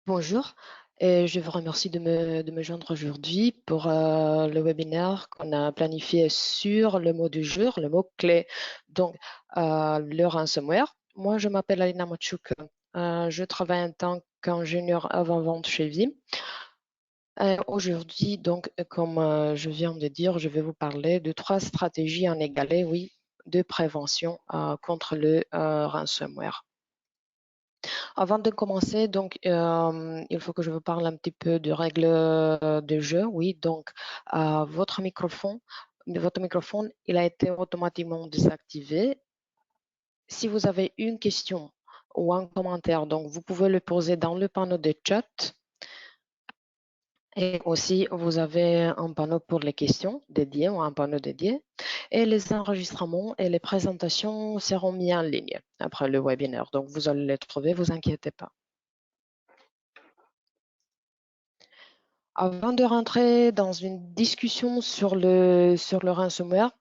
Bonjour, et je vous remercie de me joindre aujourd'hui pour le webinaire qu'on a planifié sur le mot du jour, le mot-clé, donc le ransomware. Moi, je m'appelle Alina Machuk, je travaille en tant qu'ingénieur avant-vente chez Vim. Aujourd'hui, donc, comme je viens de dire, je vais vous parler de 3 stratégies en égalé, oui, de prévention contre le ransomware. Avant de commencer, donc, il faut que je vous parle un petit peu de règles de jeu. Oui, donc, votre microphone, il a été automatiquement désactivé. Si vous avez une question ou un commentaire, donc, vous pouvez le poser dans le panneau de chat. Et aussi, vous avez un panneau pour les questions dédiées ou un panneau dédié. Et les enregistrements et les présentations seront mis en ligne après le webinaire. Donc, vous allez les trouver, vous inquiétez pas. Avant de rentrer dans une discussion sur le ransomware,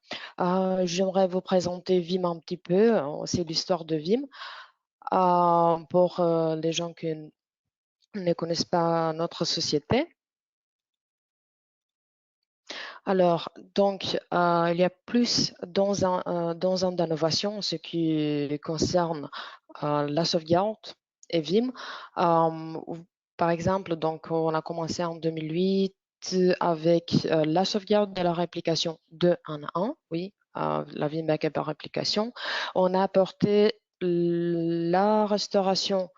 j'aimerais vous présenter Vim un petit peu. C'est l'histoire de Vim. Pour les gens qui ne connaissent pas notre société. Alors, donc, il y a plus dans un d'innovation, ce qui concerne la sauvegarde et Vim. Par exemple, donc, on a commencé en 2008 avec la sauvegarde de la réplication de 1 à 1, oui, la Vim Backup par réplication. On a apporté la restauration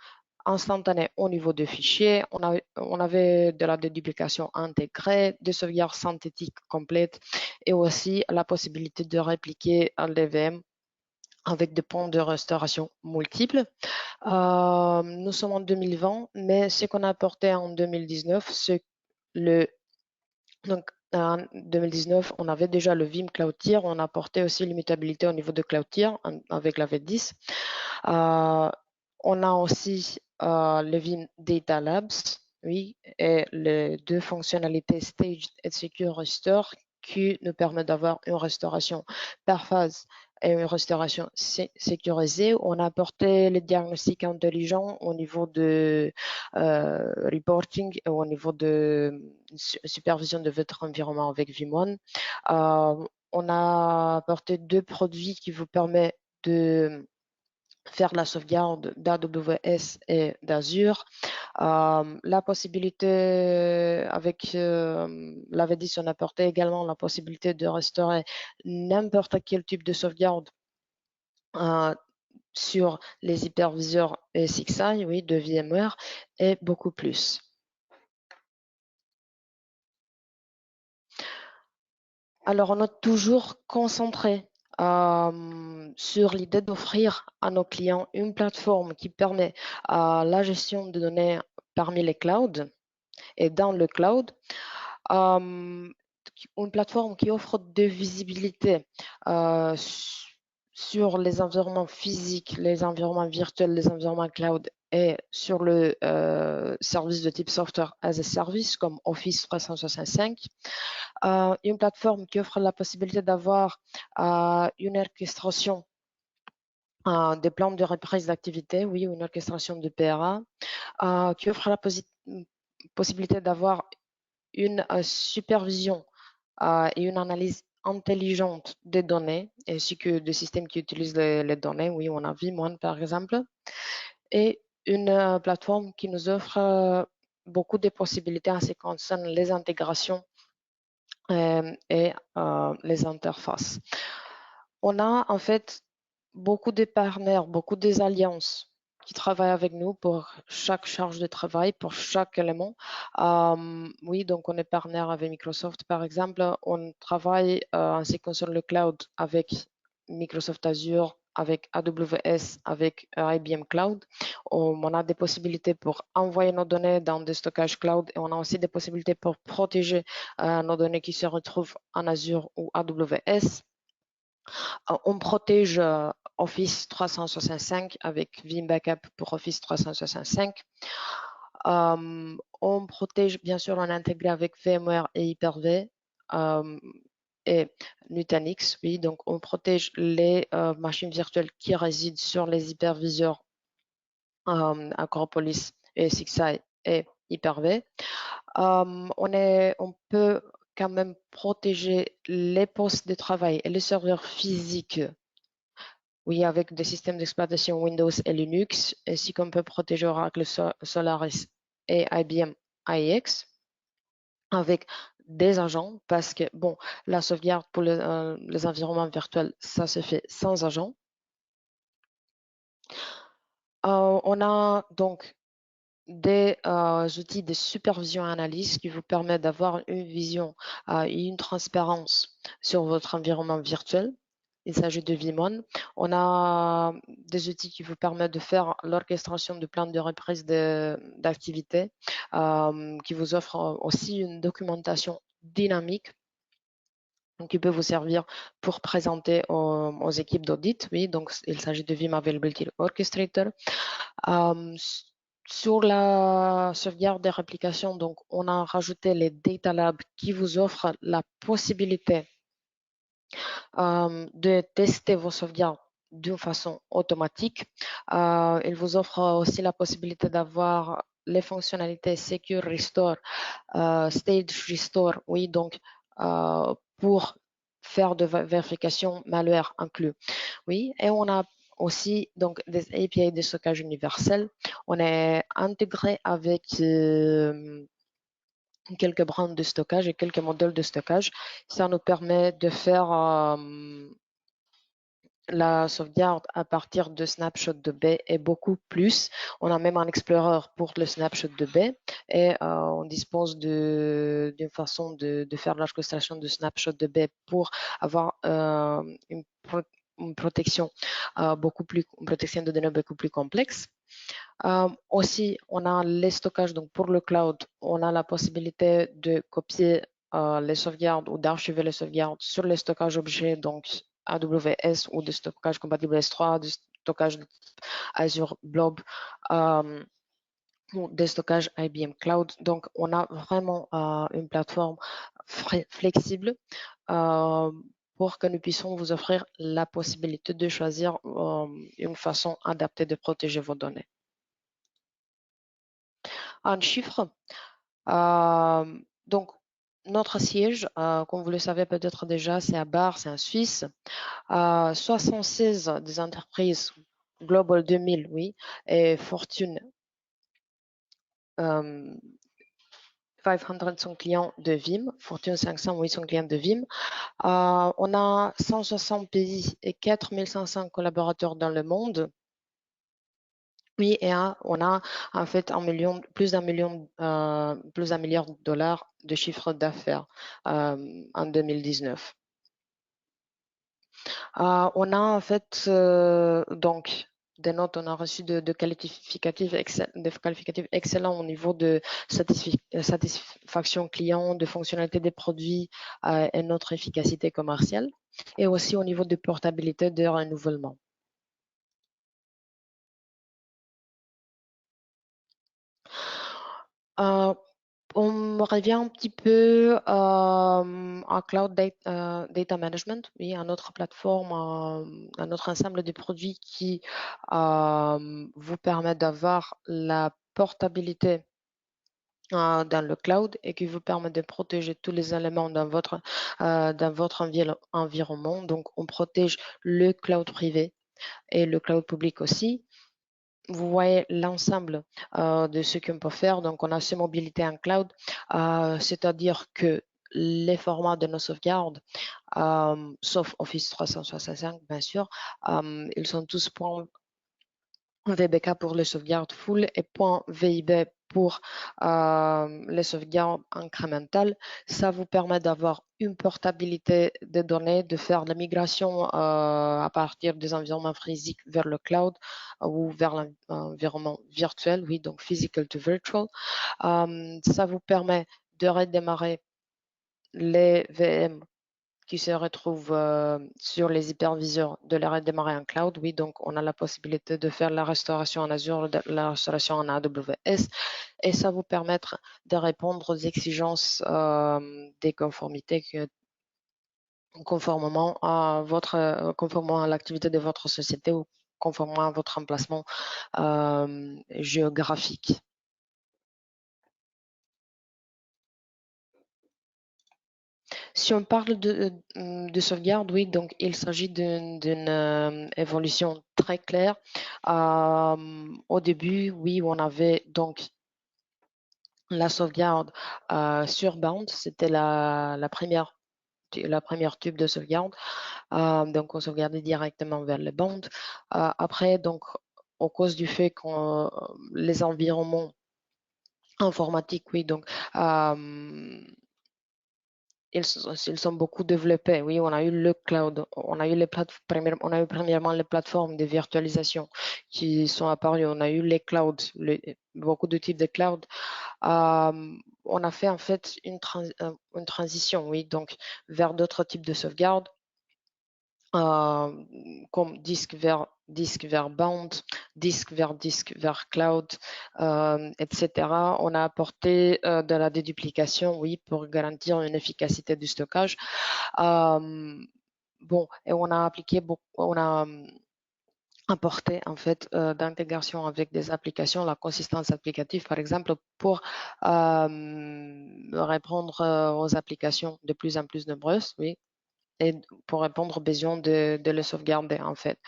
instantanée au niveau des fichiers. On avait de la déduplication intégrée, des sauvegardes synthétiques complètes et aussi la possibilité de répliquer un l'EVM avec des points de restauration multiples. Nous sommes en 2020, mais ce qu'on a apporté en 2019, c'est le... Donc, en 2019, on avait déjà le Vim Cloud Tier, on a apporté aussi l'immutabilité au niveau de Cloud Tier avec la V10. On a aussi le Vim Data Labs, oui, et les 2 fonctionnalités Staged et Secure Restore qui nous permettent d'avoir une restauration par phase et une restauration sécurisée. On a apporté les diagnostics intelligents au niveau de reporting et au niveau de supervision de votre environnement avec Vim1. On a apporté 2 produits qui vous permettent de faire la sauvegarde d'AWS et d'Azure. La possibilité, avec la V10, on apportait également la possibilité de restaurer n'importe quel type de sauvegarde sur les hyperviseurs ESXi, oui, de VMware et beaucoup plus. Alors, on a toujours concentré sur l'idée d'offrir à nos clients une plateforme qui permet la gestion de données parmi les clouds et dans le cloud. Une plateforme qui offre de visibilité sur les environnements physiques, les environnements virtuels, les environnements cloud et sur le service de type Software as a Service comme Office 365. Une plateforme qui offre la possibilité d'avoir une orchestration des plans de reprise d'activité, oui, une orchestration de PRA, qui offre la possibilité d'avoir une supervision et une analyse intelligente des données, ainsi que des systèmes qui utilisent les données. Oui, on a VMware par exemple, et une plateforme qui nous offre beaucoup de possibilités en ce qui concerne les intégrations et les interfaces. On a en fait beaucoup de partenaires, beaucoup des alliances qui travaillent avec nous pour chaque charge de travail, pour chaque élément. Oui, donc on est partenaire avec Microsoft, par exemple. On travaille en ce qui concerne le cloud avec Microsoft Azure, avec AWS, avec IBM Cloud. On a des possibilités pour envoyer nos données dans des stockages cloud et on a aussi des possibilités pour protéger nos données qui se retrouvent en Azure ou AWS. On protège Office 365 avec Vim Backup pour Office 365. On protège, bien sûr, on intègre avec VMware et Hyper-V et Nutanix. Oui, donc on protège les machines virtuelles qui résident sur les hyperviseurs Acropolis et ESXi et Hyper-V. On peut quand même protéger les postes de travail et les serveurs physiques, oui, avec des systèmes d'exploitation Windows et Linux, ainsi qu'on peut protéger Oracle Solaris et IBM AIX avec des agents, parce que, bon, la sauvegarde pour les environnements virtuels, ça se fait sans agents. On a donc des outils de supervision et analyse qui vous permettent d'avoir une vision et une transparence sur votre environnement virtuel. Il s'agit de Vimon. On a des outils qui vous permettent de faire l'orchestration de plans de reprise d'activité, qui vous offrent aussi une documentation dynamique qui peut vous servir pour présenter aux équipes d'audit. Oui, donc il s'agit de Vim Availability Orchestrator. Euh, sur la sauvegarde des réplications, donc on a rajouté les Data Labs qui vous offrent la possibilité de tester vos sauvegardes d'une façon automatique. Il vous offre aussi la possibilité d'avoir les fonctionnalités Secure Restore, Stage Restore, oui, donc pour faire de vérification malware inclus. Oui, et on a aussi donc des API de stockage universel. On est intégré avec quelques branches de stockage et quelques modèles de stockage. Ça nous permet de faire la sauvegarde à partir de snapshot de B et beaucoup plus. On a même un Explorer pour le snapshot de B et on dispose d'une façon de faire l'orchestration de snapshot de B pour avoir une protection une protection de données beaucoup plus complexe. Aussi, on a les stockages. Donc, pour le cloud, on a la possibilité de copier les sauvegardes ou d'archiver les sauvegardes sur les stockages objets, donc AWS ou de stockage compatible S3, de stockage Azure Blob ou des stockages IBM Cloud. Donc, on a vraiment une plateforme flexible pour que nous puissions vous offrir la possibilité de choisir une façon adaptée de protéger vos données. En chiffres, donc notre siège, comme vous le savez peut-être déjà, c'est à Bar, c'est en Suisse. 76 des entreprises Global 2000, oui, et Fortune 500 sont clients de Vim, Fortune 500, oui, sont clients de Vim. On a 160 pays et 4500 collaborateurs dans le monde. Oui, et on a en fait plus d'un milliard de dollars de chiffre d'affaires en 2019. On a en fait donc des notes, on a reçu de qualificatifs excellents au niveau de satisfaction client, de fonctionnalité des produits et notre efficacité commerciale, et aussi au niveau de portabilité de renouvellement. On revient un petit peu à Cloud Data Management, oui, à notre plateforme, à notre ensemble de produits qui vous permet d'avoir la portabilité dans le cloud et qui vous permet de protéger tous les éléments dans votre environnement. Donc, on protège le cloud privé et le cloud public aussi. Vous voyez l'ensemble de ce qu'on peut faire. Donc, on a ces mobilités en cloud, c'est-à-dire que les formats de nos sauvegardes, sauf Office 365, bien sûr, ils sont tous VBK pour les sauvegardes full et .vib pour les sauvegardes incrémentales. Ça vous permet d'avoir une portabilité des données, de faire la migration à partir des environnements physiques vers le cloud ou vers l'environnement virtuel, oui, donc physical to virtual. Ça vous permet de redémarrer les VM qui se retrouvent sur les hyperviseurs de les redémarrer en cloud. Oui, donc on a la possibilité de faire la restauration en Azure, la restauration en AWS, et ça vous permettre de répondre aux exigences des conformités conformément conformément à l'activité de votre société ou conformément à votre emplacement géographique. Si on parle de sauvegarde, oui, donc il s'agit d'une évolution très claire. Au début, oui, on avait donc la sauvegarde sur bound, c'était la première tube de sauvegarde. Donc, on sauvegardait directement vers le bound. Après, donc, à cause du fait que les environnements informatiques, oui, donc ils sont beaucoup développés. Oui, on a eu le cloud, on a eu on a eu premièrement les plateformes de virtualisation qui sont apparues. On a eu les clouds, beaucoup de types de clouds. On a fait en fait une transition, oui, donc vers d'autres types de sauvegarde, euh, comme disque vers bound, disque vers cloud, etc. On a apporté de la déduplication, oui, pour garantir une efficacité du stockage. Bon, et on a appliqué on a apporté en fait d'intégration avec des applications, la consistance applicative par exemple, pour répondre aux applications de plus en plus nombreuses, oui, et pour répondre aux besoins de les sauvegarder en fait.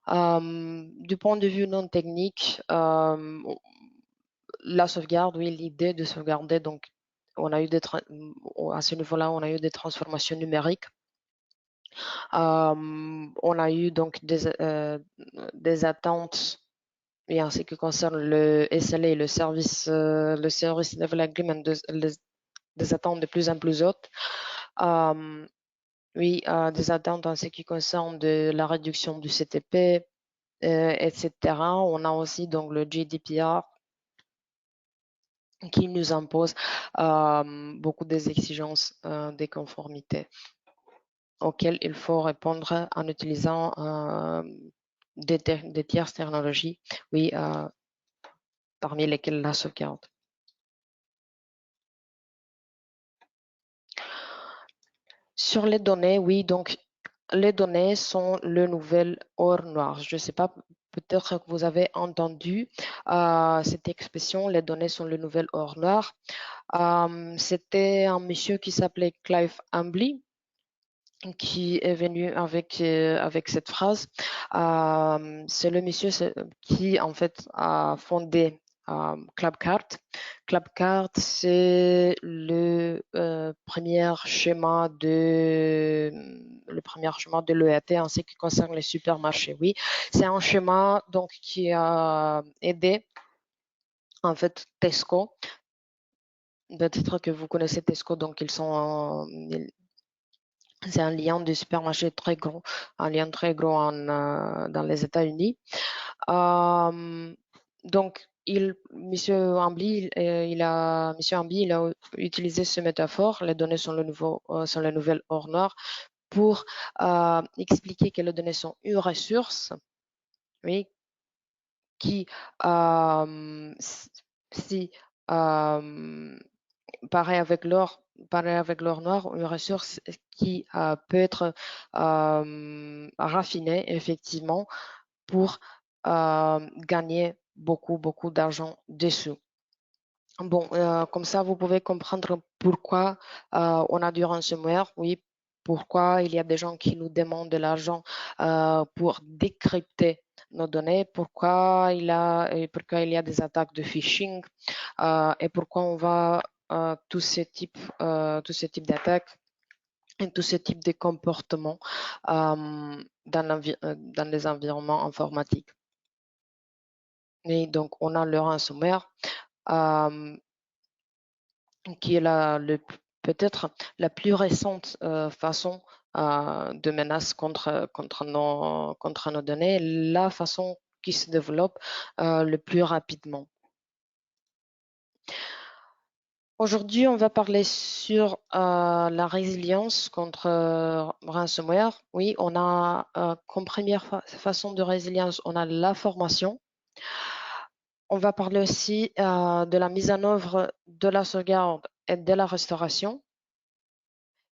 Du point de vue non technique, la sauvegarde, oui, l'idée de sauvegarder, donc on a eu à ce niveau-là, on a eu des transformations numériques. On a eu donc des attentes et en ce qui concerne le SLA, le Service Level Agreement, des attentes de plus en plus hautes. Oui, des attentes en ce qui concerne de la réduction du CTP, etc. On a aussi donc le GDPR qui nous impose beaucoup des exigences des conformités auxquelles il faut répondre en utilisant des tierces technologies, oui, parmi lesquelles la sauvegarde. Sur les données, oui, donc les données sont le nouvel or noir. Je ne sais pas, peut-être que vous avez entendu cette expression, les données sont le nouvel or noir. C'était un monsieur qui s'appelait Clive Hambly qui est venu avec cette phrase. C'est le monsieur qui, en fait, a fondé ClubCard. ClubCard, c'est le premier schéma de l'EAT en ce qui concerne les supermarchés. Oui, c'est un schéma donc qui a aidé en fait Tesco. Peut-être que vous connaissez Tesco, donc c'est un lien de supermarché très gros, un lien très gros dans les États-Unis. Donc, Monsieur Ambly, il a utilisé ce métaphore, les données sont sont les nouvelles or noir, pour expliquer que les données sont une ressource, oui, qui, si pareil avec l'or noir, une ressource qui peut être raffinée effectivement pour gagner beaucoup d'argent dessus. Bon, comme ça, vous pouvez comprendre pourquoi on a du ransomware, oui, pourquoi il y a des gens qui nous demandent de l'argent pour décrypter nos données, pourquoi il y a des attaques de phishing et pourquoi on va tous ces types d'attaques et tous ces types de comportements dans les environnements informatiques. Et donc, on a le ransomware qui est peut-être la plus récente façon de menace contre nos données, la façon qui se développe le plus rapidement. Aujourd'hui, on va parler sur la résilience contre ransomware. Oui, on a comme première façon de résilience, on a la formation. On va parler aussi de la mise en œuvre de la sauvegarde et de la restauration.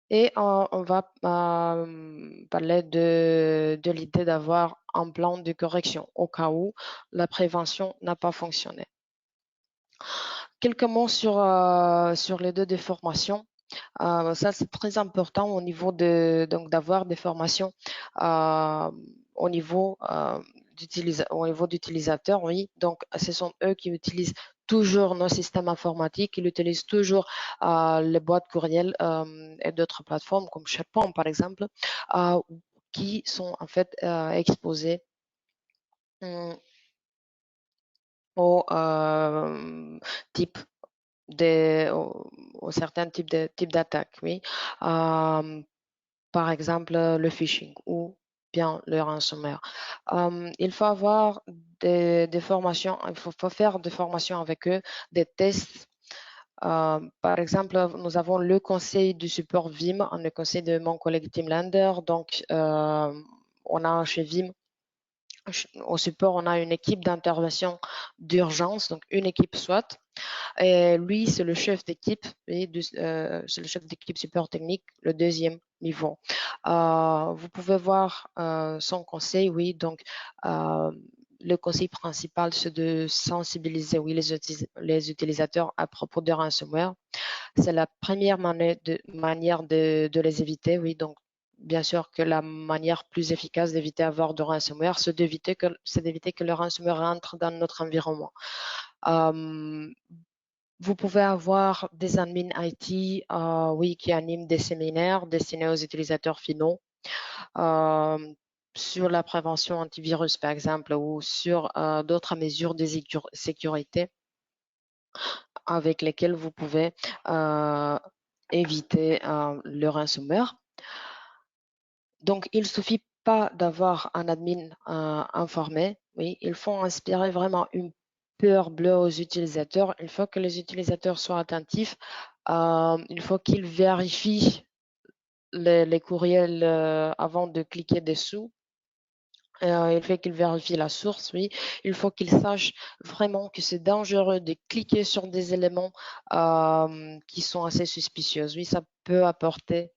Et on va parler de l'idée d'avoir un plan de correction au cas où la prévention n'a pas fonctionné. Quelques mots sur les deux déformations. Ça, c'est très important au niveau donc d'avoir des formations euh, au niveau d'utilisateur, oui. Donc, ce sont eux qui utilisent toujours nos systèmes informatiques, ils utilisent toujours les boîtes courriels et d'autres plateformes comme SharePoint, par exemple, euh, qui sont en fait exposées hum, au type au certains types d'attaques, oui. Euh, Par exemple, le phishing ou bien le ransomware. Il faut avoir des formations, faut faire des formations avec eux, des tests. Par exemple, nous avons le conseil du support Vim, le conseil de mon collègue Tim Lander. Donc, on a chez Vim, au support, on a une équipe d'intervention d'urgence, donc une équipe SWAT. Et lui, c'est le chef d'équipe, c'est le chef d'équipe support technique, le deuxième niveau. Vous pouvez voir son conseil, oui. Donc, euh, le conseil principal, c'est de sensibiliser, oui, les utilisateurs à propos de ransomware. C'est la première manière de les éviter, oui. Donc, bien sûr que la manière plus efficace d'éviter avoir de ransomware, c'est d'éviter que le ransomware rentre dans notre environnement. Euh, Vous pouvez avoir des admins IT, oui, qui animent des séminaires destinés aux utilisateurs finaux euh, sur la prévention antivirus, par exemple, ou sur d'autres mesures de sécurité avec lesquelles vous pouvez euh, éviter le ransomware. Donc, il ne suffit pas d'avoir un admin informé. Oui, il faut inspirer vraiment une peur bleue aux utilisateurs. Il faut que les utilisateurs soient attentifs. Il faut qu'ils vérifient les courriels avant de cliquer dessous. Il faut qu'ils vérifient la source, oui. Il faut qu'ils sachent vraiment que c'est dangereux de cliquer sur des éléments qui sont assez suspicieux. Oui, ça peut apporter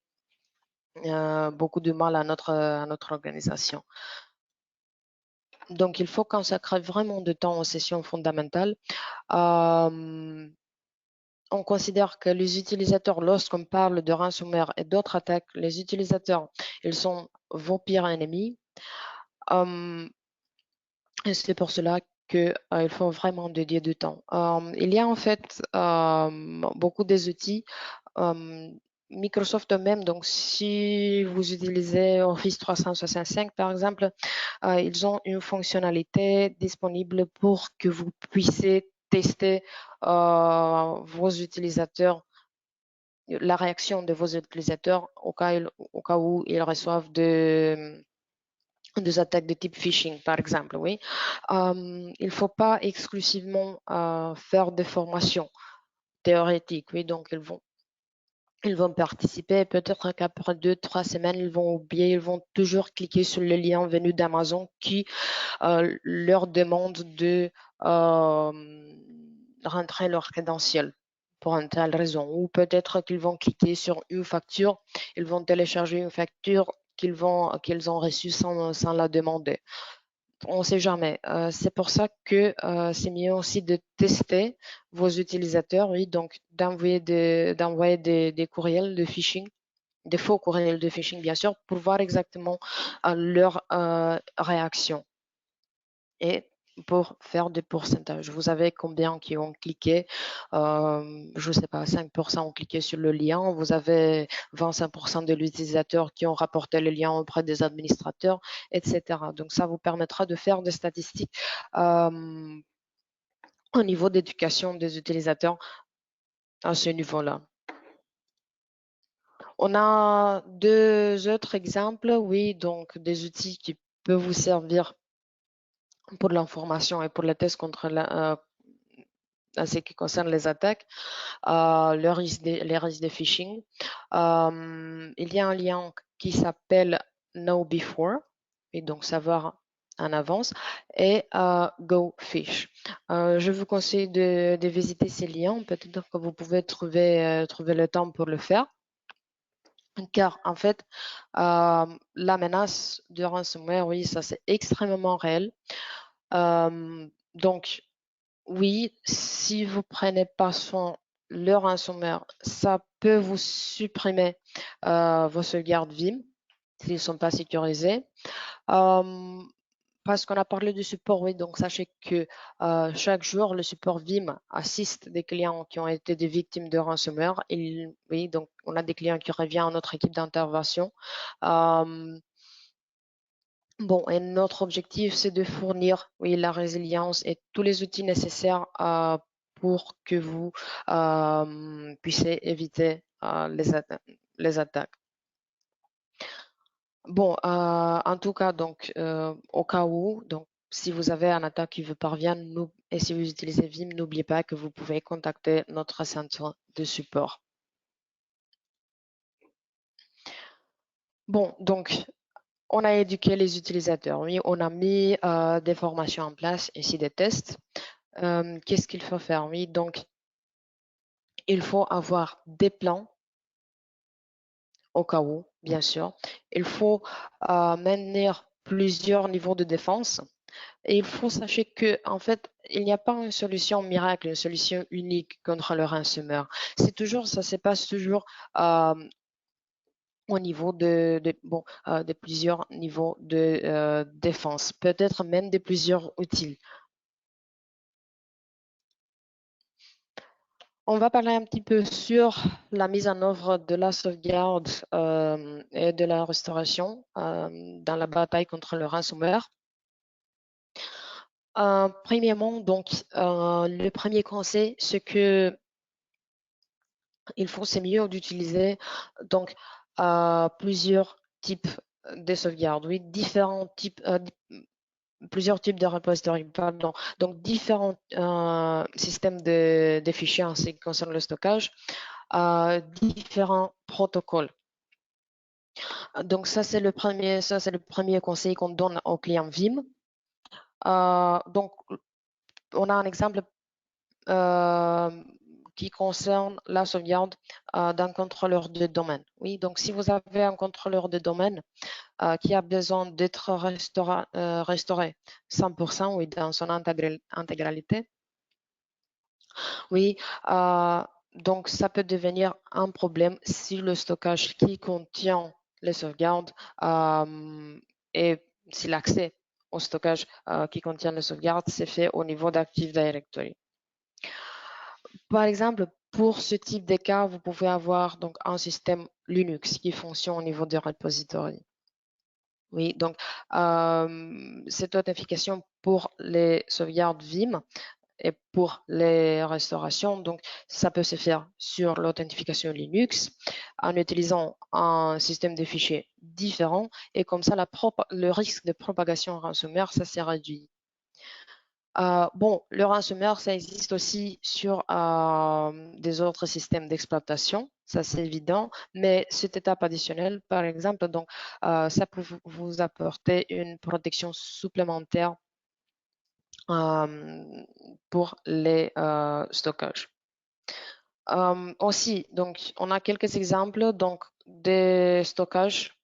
beaucoup de mal à notre organisation. Donc, il faut consacrer vraiment de temps aux sessions fondamentales. Euh, on considère que les utilisateurs, lorsqu'on parle de ransomware et d'autres attaques, les utilisateurs, ils sont vos pires ennemis. Et c'est pour cela qu'il faut vraiment dédier du temps. Il y a en fait beaucoup des outils. euh, Microsoft même, donc si vous utilisez Office 365 par exemple, ils ont une fonctionnalité disponible pour que vous puissiez tester vos utilisateurs, la réaction de vos utilisateurs au cas où ils reçoivent des attaques de type phishing, par exemple, oui. Il ne faut pas exclusivement faire des formations théorétiques, oui. Donc, ils vont participer. Peut-être qu'après 2, 3 semaines, ils vont oublier, ils vont toujours cliquer sur le lien venu d'Amazon qui leur demande de rentrer leur crédentiel pour une telle raison. Ou peut-être qu'ils vont cliquer sur une facture, ils vont télécharger une facture qu'ils ont reçue sans la demander. On ne sait jamais. C'est pour ça que c'est mieux aussi de tester vos utilisateurs, oui, donc d'envoyer des courriels de phishing, des faux courriels de phishing, bien sûr, pour voir exactement leur réaction et pour faire des pourcentages. Vous savez combien qui ont cliqué, je ne sais pas, 5% ont cliqué sur le lien, vous avez 25% de l'utilisateur qui ont rapporté le lien auprès des administrateurs, etc. Donc ça vous permettra de faire des statistiques au niveau d'éducation des utilisateurs à ce niveau-là. On a deux autres exemples, oui, donc des outils qui peuvent vous servir pour l'information et pour les tests contre en ce qui concerne les attaques, les risques de phishing. Il y a un lien qui s'appelle Know Before, et donc savoir en avance, et Go Fish. Je vous conseille de visiter ces liens. Peut-être que vous pouvez trouver le temps pour le faire. Car en fait, la menace de ransomware, oui, ça c'est extrêmement réel. Donc, oui, si vous prenez pas soin le ransomware, ça peut vous supprimer vos sauvegardes Vim s'ils ne sont pas sécurisés. Euh, Parce qu'on a parlé du support, oui, donc sachez que chaque jour, le support Vim assiste des clients qui ont été des victimes de ransomware. Oui, donc on a des clients qui reviennent à notre équipe d'intervention. Euh, Bon, et notre objectif, c'est de fournir, oui, la résilience et tous les outils nécessaires pour que vous puissiez éviter les attaques. Bon, en tout cas, donc, au cas où, donc, si vous avez un attaque qui vous parvient, et si vous utilisez Vim, n'oubliez pas que vous pouvez contacter notre centre de support. Bon, donc, on a éduqué les utilisateurs, oui, on a mis des formations en place, ici des tests. Qu'est-ce qu'il faut faire? Oui, donc il faut avoir des plans au cas où, bien sûr. Il faut maintenir plusieurs niveaux de défense. Et il faut sachez que, en fait, il n'y a pas une solution miracle, une solution unique contre le ransomware. C'est toujours, ça se passe toujours euh, au niveau de plusieurs niveaux de défense, peut-être même de plusieurs outils. On va parler un petit peu sur la mise en œuvre de la sauvegarde et de la restauration dans la bataille contre le ransomware. Premièrement, donc, le premier conseil, c'est que c'est mieux d'utiliser donc plusieurs types de sauvegarde, oui, plusieurs types de repositories, pardon. Donc, différents systèmes de fichiers en ce qui concerne le stockage, différents protocoles. Donc, ça, c'est le premier conseil qu'on donne aux clients Vim. Donc, on a un exemple euh, qui concerne la sauvegarde d'un contrôleur de domaine. Oui, donc si vous avez un contrôleur de domaine qui a besoin d'être restauré 100%, oui, dans son intégralité, oui, donc ça peut devenir un problème si le stockage qui contient les sauvegardes et si l'accès au stockage qui contient les sauvegardes c'est fait au niveau d'Active Directory. Par exemple, pour ce type de cas, vous pouvez avoir donc un système Linux qui fonctionne au niveau des repositories. Oui, donc cette authentification pour les sauvegardes Vim et pour les restaurations, donc ça peut se faire sur l'authentification Linux en utilisant un système de fichiers différent et comme ça le risque de propagation ransomware, ça s'est réduit. Bon, le ransomware, ça existe aussi sur des autres systèmes d'exploitation, ça c'est évident, mais cette étape additionnelle, par exemple, donc, ça peut vous apporter une protection supplémentaire pour les stockages. Aussi, donc, on a quelques exemples donc, des stockages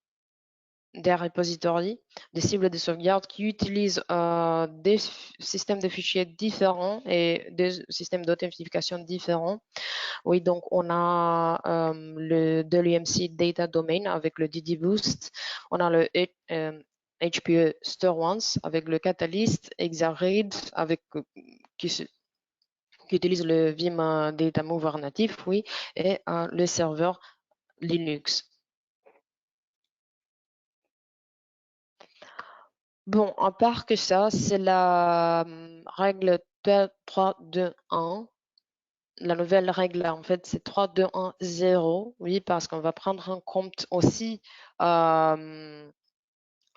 des repositories, des cibles de sauvegarde qui utilisent des systèmes de fichiers différents et des systèmes d'authentification différents. Oui, donc on a le WMC Data Domain avec le DD Boost, on a le HPE Store Once avec le Catalyst, Exaread avec qui utilise le Vim Data Mover natif, oui, et le serveur Linux. Bon, à part que ça, c'est la règle 3-2-1. La nouvelle règle, en fait, c'est 3-2-1-0. Oui, parce qu'on va prendre en compte aussi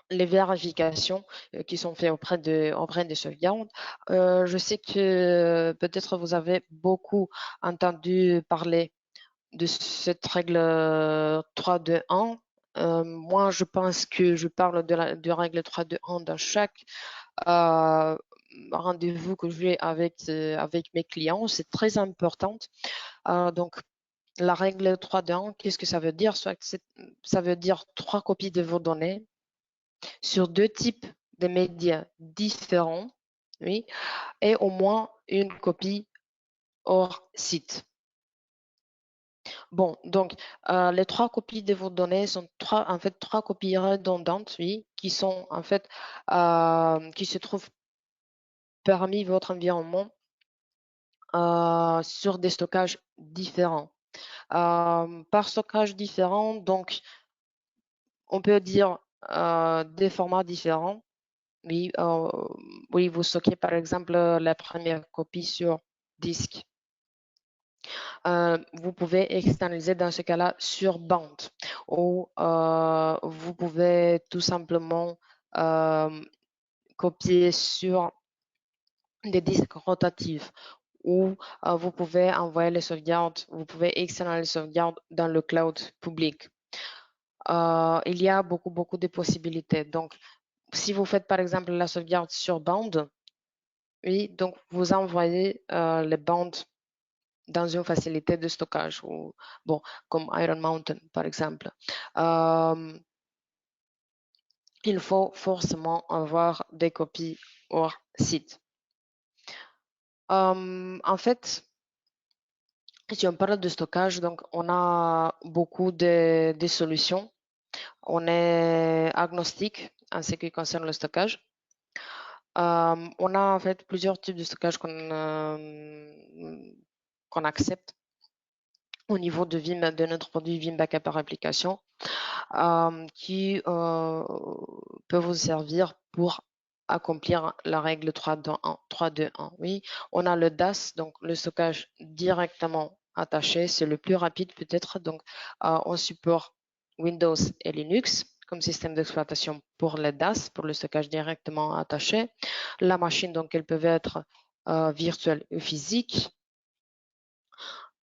les vérifications qui sont faites auprès des sauvegardes. Je sais que peut-être vous avez beaucoup entendu parler de cette règle 3-2-1. Moi, je pense que je parle de règle 3-2-1 dans chaque euh, rendez-vous que j'ai avec mes clients. C'est très important. Donc, la règle 3-2-1, qu'est-ce que ça veut dire? Ça veut dire 3 copies de vos données sur 2 types de médias différents, oui, et au moins une copie hors site. Bon, donc les trois copies de vos données sont en fait trois copies redondantes, oui, qui sont en fait qui se trouvent parmi votre environnement sur des stockages différents. Par stockage différent, donc on peut dire des formats différents. Oui, oui, vous stockez par exemple la première copie sur disque. Vous pouvez externaliser dans ce cas-là sur bande ou vous pouvez tout simplement copier sur des disques rotatifs ou vous pouvez envoyer les sauvegardes, vous pouvez externaliser les sauvegardes dans le cloud public. Il y a beaucoup de possibilités. Donc, si vous faites par exemple la sauvegarde sur bande, oui, donc vous envoyez les bandes dans une facilité de stockage ou bon, comme Iron Mountain par exemple. Il faut forcément avoir des copies hors site. En fait, si on parle de stockage, donc on a beaucoup de solutions. On est agnostique en ce qui concerne le stockage. On a en fait plusieurs types de stockage qu'on accepte au niveau de notre produit Vim Backup par application, qui peut vous servir pour accomplir la règle 3-2-1. 3-2-1. Oui, on a le DAS, donc le stockage directement attaché, c'est le plus rapide peut-être. Donc, on supporte Windows et Linux comme système d'exploitation pour le DAS, pour le stockage directement attaché. La machine, donc, elle peut être virtuelle ou physique.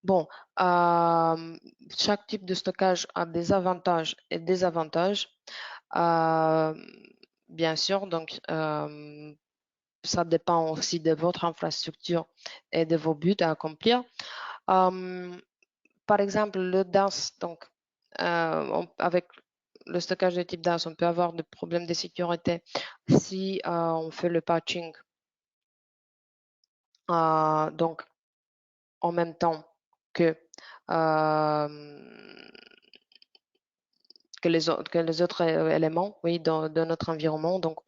Bon, chaque type de stockage a des avantages et des désavantages. Bien sûr, donc ça dépend aussi de votre infrastructure et de vos buts à accomplir. Par exemple, le DAS, donc avec le stockage de type DAS, on peut avoir des problèmes de sécurité si on fait le patching. Donc, en même temps que que les autres éléments, oui, de notre environnement. Donc,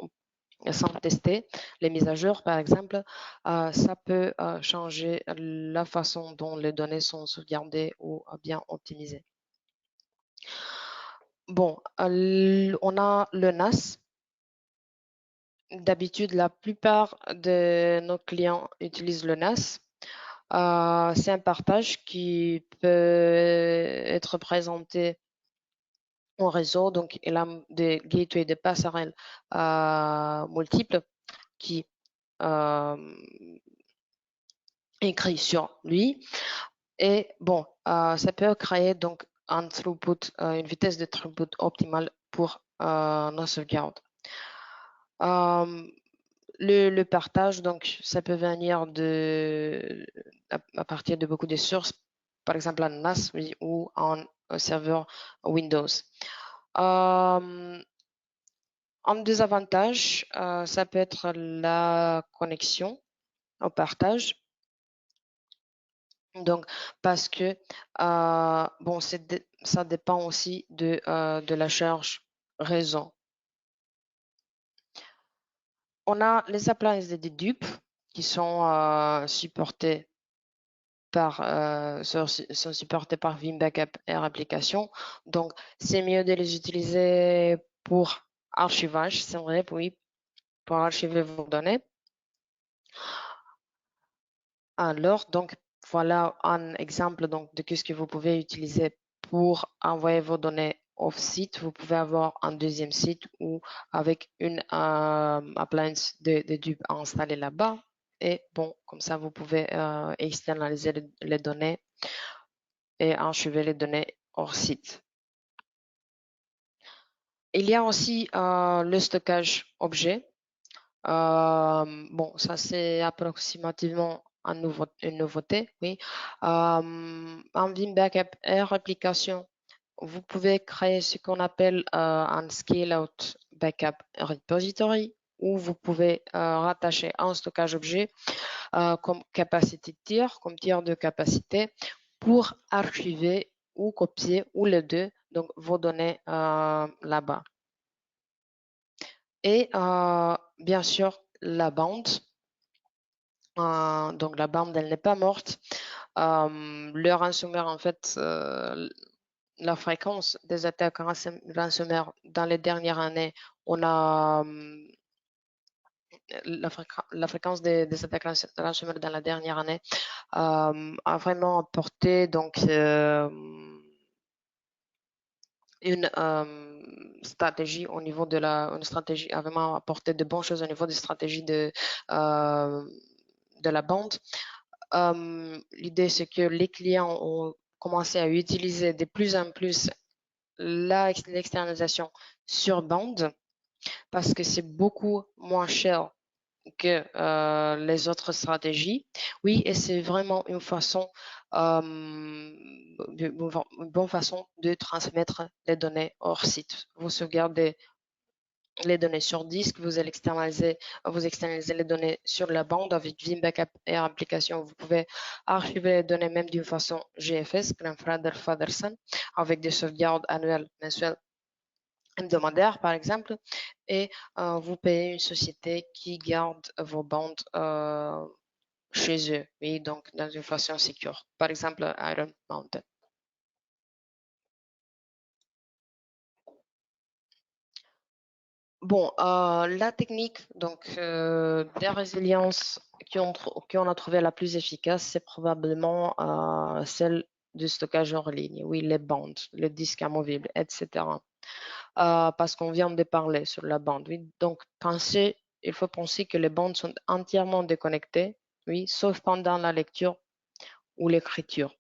sans tester les mises à jour, par exemple, ça peut changer la façon dont les données sont sauvegardées ou bien optimisées. Bon, on a le NAS. D'habitude, la plupart de nos clients utilisent le NAS. C'est un partage qui peut être présenté en réseau, donc il a des gateways, des passerelles multiples qui écrit sur lui. Et bon, ça peut créer donc un throughput, une vitesse de throughput optimale pour nos sauvegardes. Le partage, donc, ça peut venir à partir de beaucoup de sources, par exemple un NAS ou un serveur Windows. Un désavantage, ça peut être la connexion au partage. Donc, parce que bon, ça dépend aussi de la charge réseau. On a les appliances de dupes qui sont supportées sont supportés par Vim Backup Air Application. Donc, c'est mieux de les utiliser pour archivage, c'est vrai, oui, pour archiver vos données. Alors, donc, voilà un exemple donc, de ce que vous pouvez utiliser pour envoyer vos données off-site. Vous pouvez avoir un deuxième site ou avec une appliance de dupe à installer là-bas. Et bon, comme ça, vous pouvez externaliser les données et archiver les données hors site. Il y a aussi le stockage objet. Bon, ça c'est approximativement une nouveauté, oui. En Vim Backup Air Application, vous pouvez créer ce qu'on appelle un scale-out backup repository où vous pouvez rattacher un stockage objet comme capacité tiers, comme tiers de capacité pour archiver ou copier ou les deux, donc vos données là-bas. Et bien sûr, la bande. Donc la bande, elle n'est pas morte. Le ransomware, en fait, la fréquence des attaques ransomware dans les dernières années, on a la fréquence des attaques ransomware dans la dernière année a vraiment apporté donc une stratégie au niveau une stratégie a vraiment apporté de bonnes choses au niveau des stratégies de la bande. L'idée, c'est que les clients ont commencé à utiliser de plus en plus l'externalisation sur bande parce que c'est beaucoup moins cher que les autres stratégies. Oui, et c'est vraiment une façon, une bonne façon de transmettre les données hors site. Vous sauvegardez les données sur disque, vous externalisez les données sur la bande avec Vim Backup et application. Vous pouvez archiver les données même d'une façon GFS, Grandfather-Fatherson, avec des sauvegardes annuelles, mensuelles, hebdomadaires par exemple, et vous payez une société qui garde vos bandes chez eux, oui, donc dans une façon sécure. Par exemple, Iron Mountain. Bon, la technique donc des résiliences qu'on a trouvé la plus efficace, c'est probablement celle du stockage hors ligne. Oui, les bandes, les disques amovibles, etc. Parce qu'on vient de parler sur la bande. Oui. Donc, il faut penser que les bandes sont entièrement déconnectées, oui, sauf pendant la lecture ou l'écriture.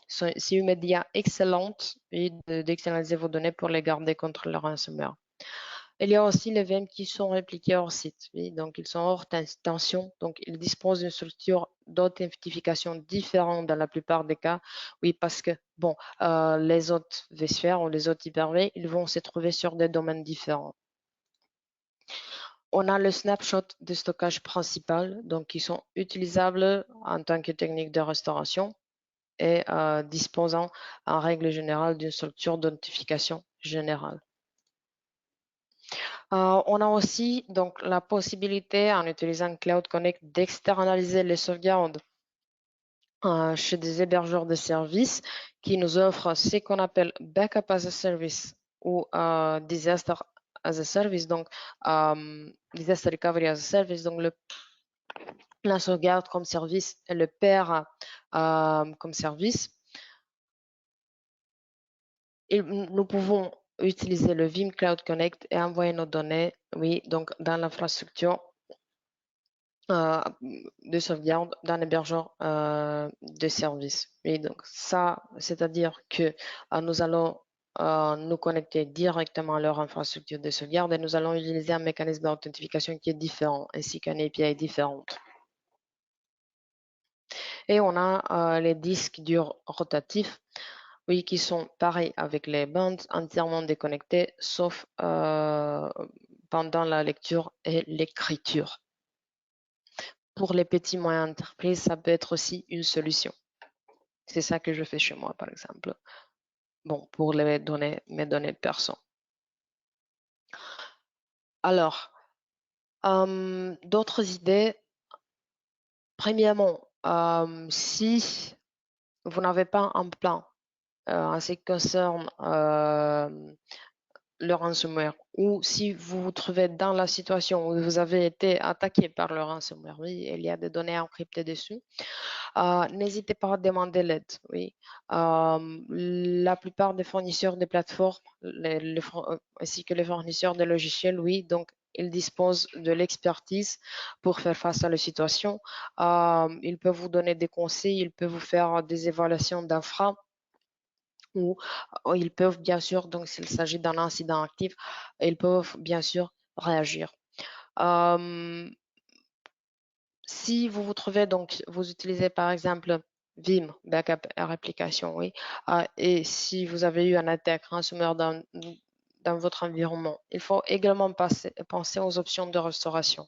C'est une média excellente oui, d'externaliser vos données pour les garder contre le ransomware. Il y a aussi les VM qui sont répliqués hors site, oui, donc ils sont hors tension, donc ils disposent d'une structure d'authentification différente dans la plupart des cas, oui, parce que bon, les autres vSphere ou les autres Hyper-V, ils vont se trouver sur des domaines différents. On a le snapshot de stockage principal, donc qui sont utilisables en tant que technique de restauration et disposant en règle générale d'une structure d'authentification générale. On a aussi donc la possibilité, en utilisant Cloud Connect, d'externaliser les sauvegardes chez des hébergeurs de services qui nous offrent ce qu'on appelle Backup as a Service ou Disaster as a Service, donc Disaster Recovery as a Service, donc la sauvegarde comme service et le pair comme service. Et nous pouvons utiliser le Vim Cloud Connect et envoyer nos données, oui, donc dans l'infrastructure de sauvegarde d'un hébergeur de service. Et donc ça, c'est-à-dire que nous allons nous connecter directement à leur infrastructure de sauvegarde et nous allons utiliser un mécanisme d'authentification qui est différent ainsi qu'un API différente. Et on a les disques durs rotatifs, oui, qui sont pareils avec les bandes entièrement déconnectés, sauf pendant la lecture et l'écriture. Pour les petits moyens d'entreprise, ça peut être aussi une solution. C'est ça que je fais chez moi, par exemple. Bon, pour mes données perso. Alors, d'autres idées. Premièrement, si vous n'avez pas un plan en ce qui concerne le ransomware ou si vous vous trouvez dans la situation où vous avez été attaqué par le ransomware, oui, il y a des données encryptées dessus, n'hésitez pas à demander l'aide. Oui. La plupart des fournisseurs de plateformes ainsi que les fournisseurs de logiciels, oui, donc ils disposent de l'expertise pour faire face à la situation. Ils peuvent vous donner des conseils, ils peuvent vous faire des évaluations d'infra ou ils peuvent bien sûr, donc s'il s'agit d'un incident actif, ils peuvent bien sûr réagir. Si vous vous trouvez donc, vous utilisez par exemple Vim, backup et réplication, oui, et si vous avez eu un attaque ransomware dans votre environnement, il faut également penser aux options de restauration.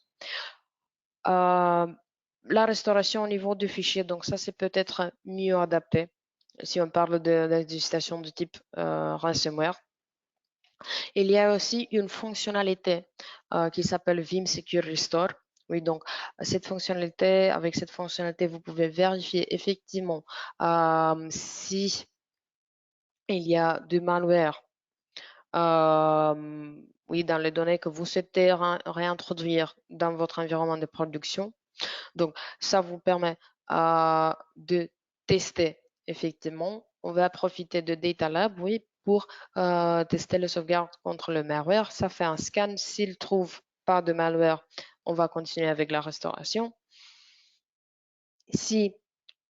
La restauration au niveau du fichier, donc ça c'est peut-être mieux adapté. si on parle d'exécution de type ransomware. Il y a aussi une fonctionnalité qui s'appelle Vim Secure Restore. Oui, donc avec cette fonctionnalité, vous pouvez vérifier effectivement si il y a du malware oui, dans les données que vous souhaitez réintroduire dans votre environnement de production. Donc, ça vous permet de tester effectivement. On va profiter de Data Lab, oui, pour tester le sauvegarde contre le malware. Ça fait un scan. S'il trouve pas de malware, on va continuer avec la restauration. Si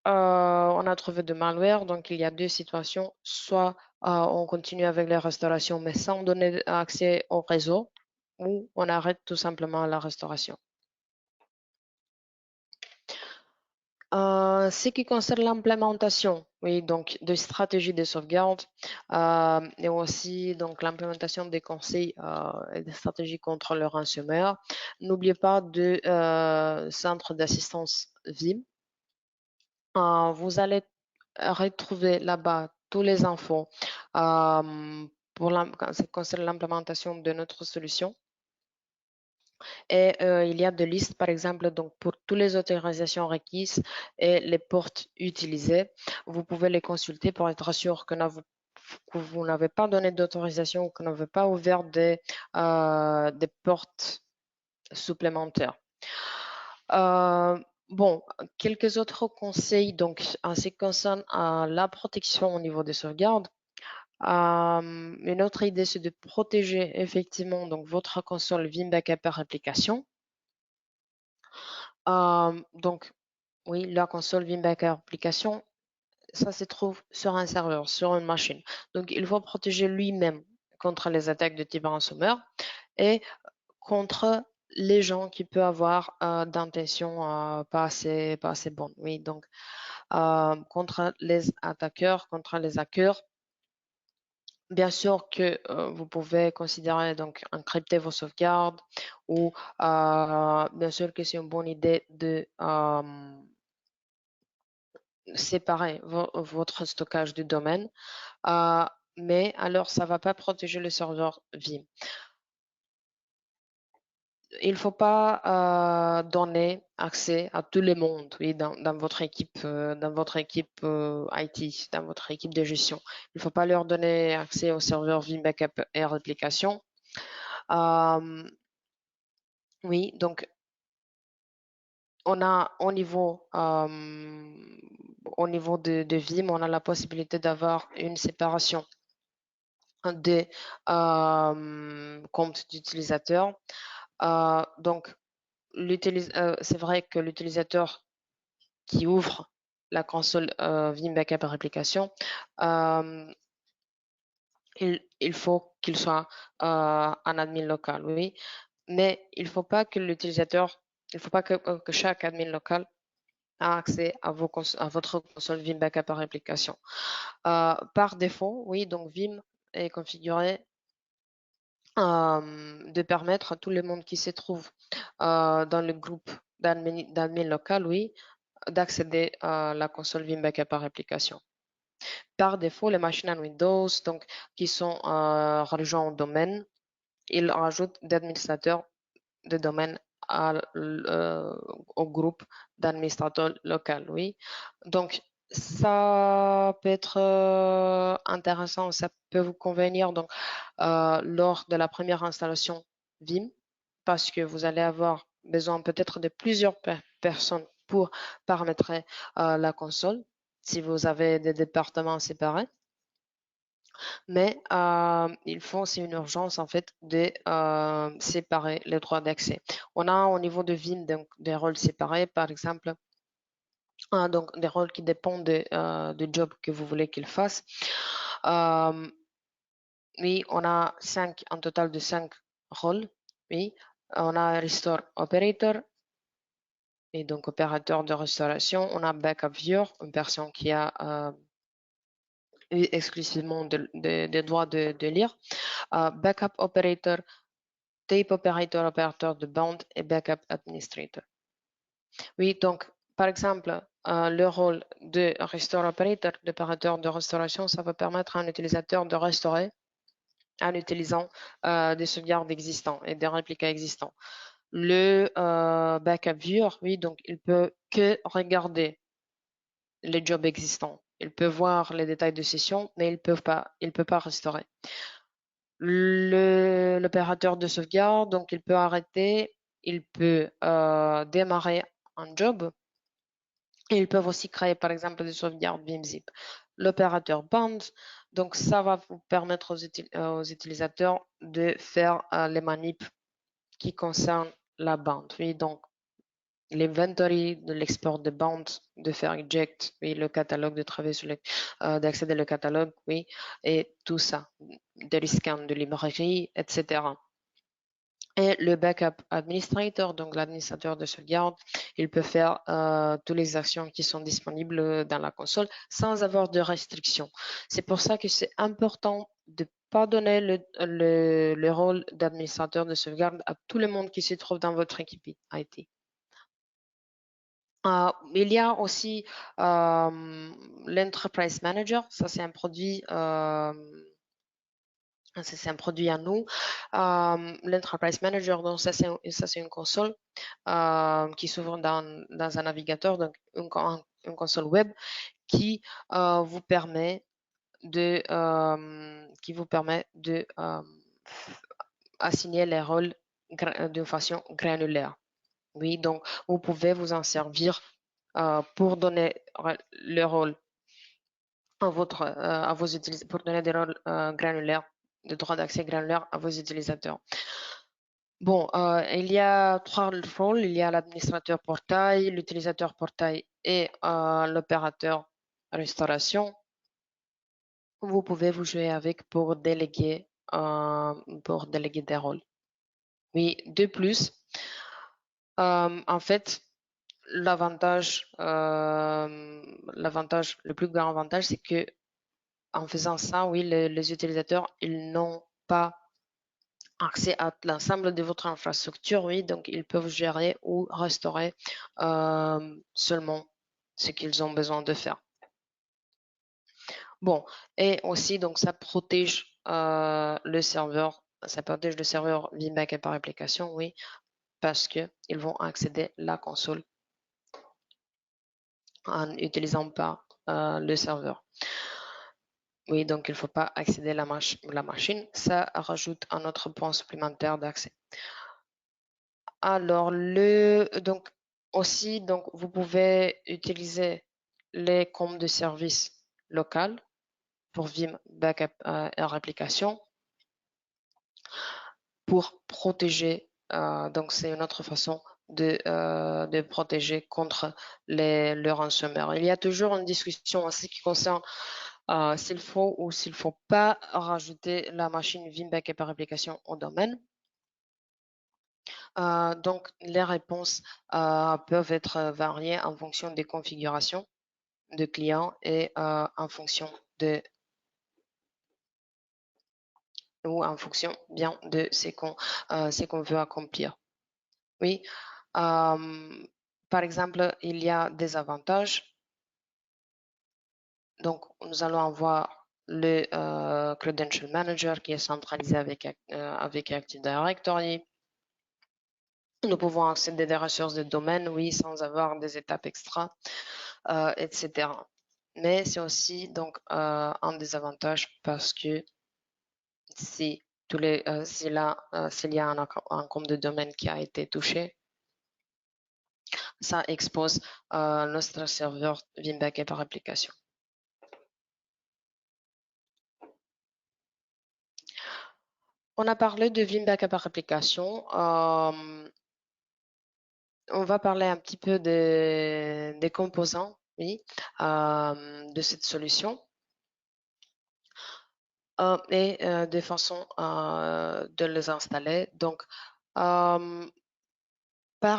on a trouvé de malware, donc il y a deux situations. Soit on continue avec les restaurations, mais sans donner accès au réseau, ou on arrête tout simplement la restauration. Ce qui concerne l'implémentation, oui, donc de stratégies de sauvegarde et aussi donc l'implémentation des conseils et des stratégies contre le ransomware. N'oubliez pas de centre d'assistance Vim. Vous allez retrouver là-bas tous les infos quand ce concerne l'implémentation de notre solution. Et il y a des listes, par exemple, donc pour toutes les autorisations requises et les portes utilisées. Vous pouvez les consulter pour être sûr que vous n'avez pas donné d'autorisation ou que vous n'avez pas ouvert des portes supplémentaires. Bon, quelques autres conseils donc en ce qui concerne la protection au niveau des sauvegardes. Une autre idée, c'est de protéger effectivement donc votre console Vim Backup par application. Donc, oui, la console Vim Backup application, ça se trouve sur un serveur, sur une machine. Donc, il faut protéger lui-même contre les attaques de type ransomware et contre les gens qui peuvent avoir d'intention pas assez bonne. Oui, donc contre les attaqueurs, contre les hackers. Bien sûr que vous pouvez considérer donc encrypter vos sauvegardes ou bien sûr que c'est une bonne idée de séparer votre stockage du domaine, mais alors ça ne va pas protéger le serveur Vim. Il ne faut pas donner accès à tout le monde oui, dans votre équipe, IT, dans votre équipe de gestion. Il ne faut pas leur donner accès au serveur Vim Backup et Réplication. Oui, donc on a au niveau de Vim, on a la possibilité d'avoir une séparation des comptes d'utilisateurs. Donc, c'est vrai que l'utilisateur qui ouvre la console Vim Backup Réplication, il faut qu'il soit un admin local, oui. Mais il ne faut pas que chaque admin local a accès à votre console Vim Backup par application. Par défaut, oui, donc Vim est configuré de permettre à tout le monde qui se trouve dans le groupe d'admin local, oui, d'accéder à la console Vim Backup par application. Par défaut, les machines en Windows, donc qui sont rejoints au domaine, ils rajoutent d'administrateurs de domaine au groupe d'administrateurs local, oui. Donc, ça peut être intéressant, ça peut vous convenir donc, lors de la première installation Vim, parce que vous allez avoir besoin peut-être de plusieurs personnes pour paramétrer la console, si vous avez des départements séparés. Mais il faut, c'est une urgence en fait de séparer les droits d'accès. On a au niveau de Vim donc, des rôles séparés, par exemple, donc des rôles qui dépendent du job que vous voulez qu'il fasse. Oui, on a un total de 5 rôles. Oui, on a Restore Operator, et donc opérateur de restauration. On a Backup Viewer, une personne qui a exclusivement des droits de lire. Backup Operator, Tape Operator, opérateur de bande et Backup Administrator. Oui, donc, par exemple, le rôle de Restore Operator, d'opérateur de restauration, ça va permettre à un utilisateur de restaurer en utilisant des sauvegardes existantes et des réplicas existants. Le backup viewer, oui, donc il peut que regarder les jobs existants. Il peut voir les détails de session, mais il peut pas restaurer. L'opérateur de sauvegarde, donc il peut arrêter, il peut démarrer un job. Et ils peuvent aussi créer par exemple des sauvegardes Vimzip. L'opérateur Bound, donc ça va vous permettre aux utilisateurs de faire les manips qui concernent la bande. Oui, donc l'inventory de l'export de bande, de faire eject, oui, le catalogue, de travailler sur d'accéder au catalogue, oui, et tout ça, des scans de librairie, etc. Et le backup administrator, donc l'administrateur de sauvegarde, il peut faire toutes les actions qui sont disponibles dans la console sans avoir de restrictions. C'est pour ça que c'est important de ne pas donner le rôle d'administrateur de sauvegarde à tout le monde qui se trouve dans votre équipe IT. Il y a aussi l'Enterprise Manager. Ça, c'est un produit c'est un produit à nous. L'Enterprise Manager, donc ça c'est une console qui s'ouvre dans un navigateur, donc une console web qui vous permet de assigner les rôles de façon granulaire. Oui, donc vous pouvez vous en servir pour donner le rôle à vos utilisateurs, pour donner des rôles granulaires, de droit d'accès granulaire à vos utilisateurs. Bon, il y a trois rôles. Il y a l'administrateur portail, l'utilisateur portail et l'opérateur restauration. Vous pouvez vous jouer avec pour déléguer des rôles. Oui, de plus, en fait, le plus grand avantage, c'est que en faisant ça, oui, les utilisateurs, ils n'ont pas accès à l'ensemble de votre infrastructure, oui, donc ils peuvent gérer ou restaurer seulement ce qu'ils ont besoin de faire. Bon, et aussi, donc ça protège le serveur Vim Backup par application, oui, parce qu'ils vont accéder à la console en n'utilisant pas le serveur. Oui, donc il ne faut pas accéder à la machine. Ça rajoute un autre point supplémentaire d'accès. Alors, donc aussi, donc, vous pouvez utiliser les comptes de service local pour Vim Backup et Application pour protéger. Donc, c'est une autre façon de protéger contre le ransomware. Il y a toujours une discussion en ce qui concerne s'il faut ou s'il ne faut pas rajouter la machine Vim Backup et Application au domaine. Donc, les réponses peuvent être variées en fonction des configurations de clients et en fonction ou en fonction bien de ce qu'on veut accomplir. Oui. Par exemple, il y a des avantages. Donc, nous allons avoir le Credential Manager qui est centralisé avec Active Directory. Nous pouvons accéder des ressources de domaine, oui, sans avoir des étapes extra, etc. Mais c'est aussi donc un désavantage parce que si s'il y a un compte de domaine qui a été touché, ça expose notre serveur Vim Backup par application. On a parlé de Vim Backup par application. On va parler un petit peu des composants, oui, de cette solution. Et de façon de les installer. Donc, par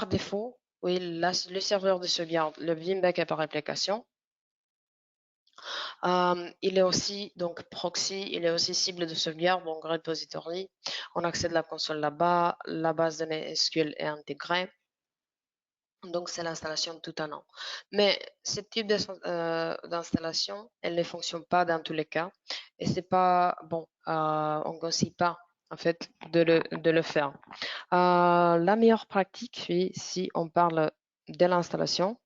défaut, oui, le serveur de sauvegarde, le Vim Backup par application, il est aussi donc proxy, il est aussi cible de sauvegarde, donc repository. On accède à la console là-bas, la base de données SQL est intégrée. Donc, c'est l'installation tout en un. Mais ce type d'installation, elle ne fonctionne pas dans tous les cas. Et c'est pas bon, on ne conseille pas en fait de le faire. La meilleure pratique, oui, si on parle de l'installation,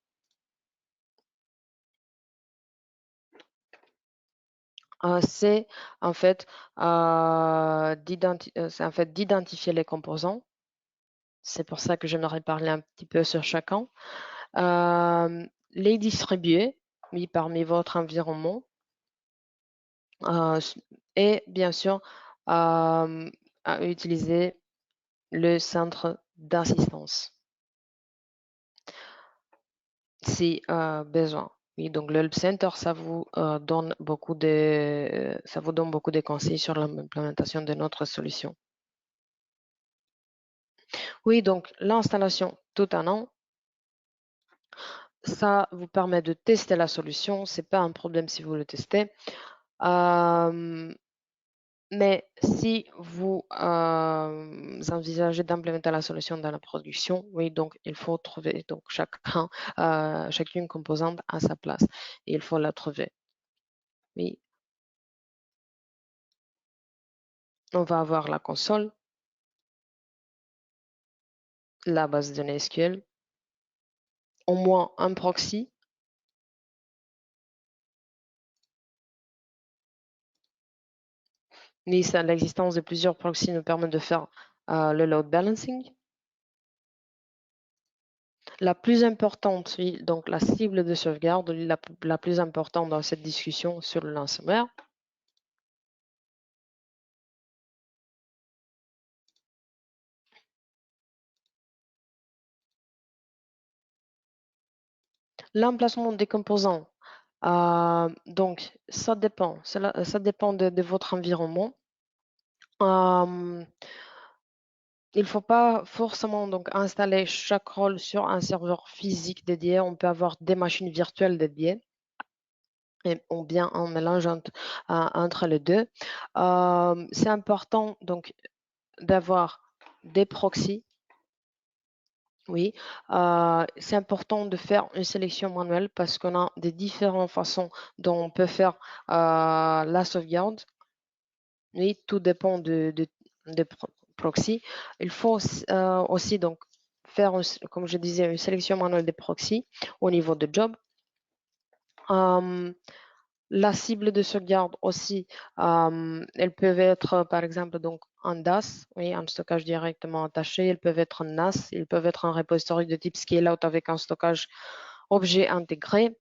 c'est en fait d'identifier les composants. C'est pour ça que j'aimerais parler un petit peu sur chacun. Les distribuer, oui, parmi votre environnement. Euh, et bien sûr, à utiliser le centre d'assistance si besoin. Oui, donc le Help Center, ça vous donne beaucoup de conseils sur l'implémentation de notre solution. Oui, donc l'installation tout en un, ça vous permet de tester la solution. C'est pas un problème si vous le testez. Euh, Mais si vous envisagez d'implémenter la solution dans la production, oui, donc il faut trouver donc chacune composante à sa place. Et il faut la trouver. Oui, on va avoir la console, la base de données SQL, au moins un proxy. Mais l'existence de plusieurs proxys nous permet de faire le load balancing. La plus importante, oui, donc la cible de sauvegarde, la plus importante dans cette discussion sur le ransomware. L'emplacement des composants. Donc, ça dépend de votre environnement. Euh, il ne faut pas forcément donc installer chaque rôle sur un serveur physique dédié. On peut avoir des machines virtuelles dédiées ou bien un mélange entre les deux. C'est important donc d'avoir des proxys. Oui, c'est important de faire une sélection manuelle parce qu'on a des différentes façons dont on peut faire la sauvegarde. Oui, tout dépend de proxy. Il faut aussi donc faire, comme je disais, une sélection manuelle des proxys au niveau de job. Euh, la cible de sauvegarde aussi, elles peuvent être par exemple donc en DAS, oui, un stockage directement attaché. Elles peuvent être en NAS, ils peuvent être un repository de type scale-out avec un stockage objet intégré.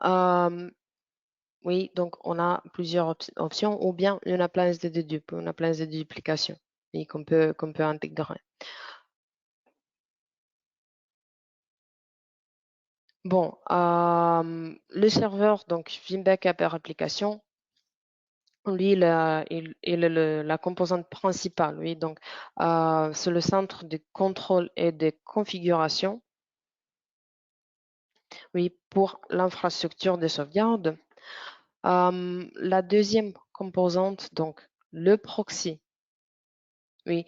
Euh, Oui, donc on a plusieurs options ou bien une appliance de dedupe, une appliance de duplication et qu'on peut intégrer. Bon, le serveur, donc Vim Backup Air Application, lui, il est la composante principale, oui, donc c'est le centre de contrôle et de configuration, oui, pour l'infrastructure de sauvegarde. La deuxième composante, donc le proxy. Oui,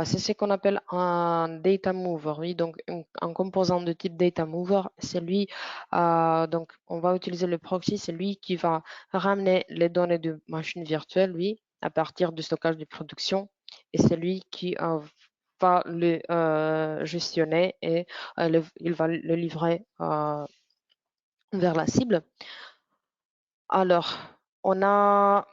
c'est ce qu'on appelle un data mover. Oui, donc un composant de type data mover, c'est lui. Donc, on va utiliser le proxy, c'est lui qui va ramener les données de machine virtuelle, lui, à partir du stockage de production, et c'est lui qui va le gestionner et il va le livrer vers la cible. Alors, on a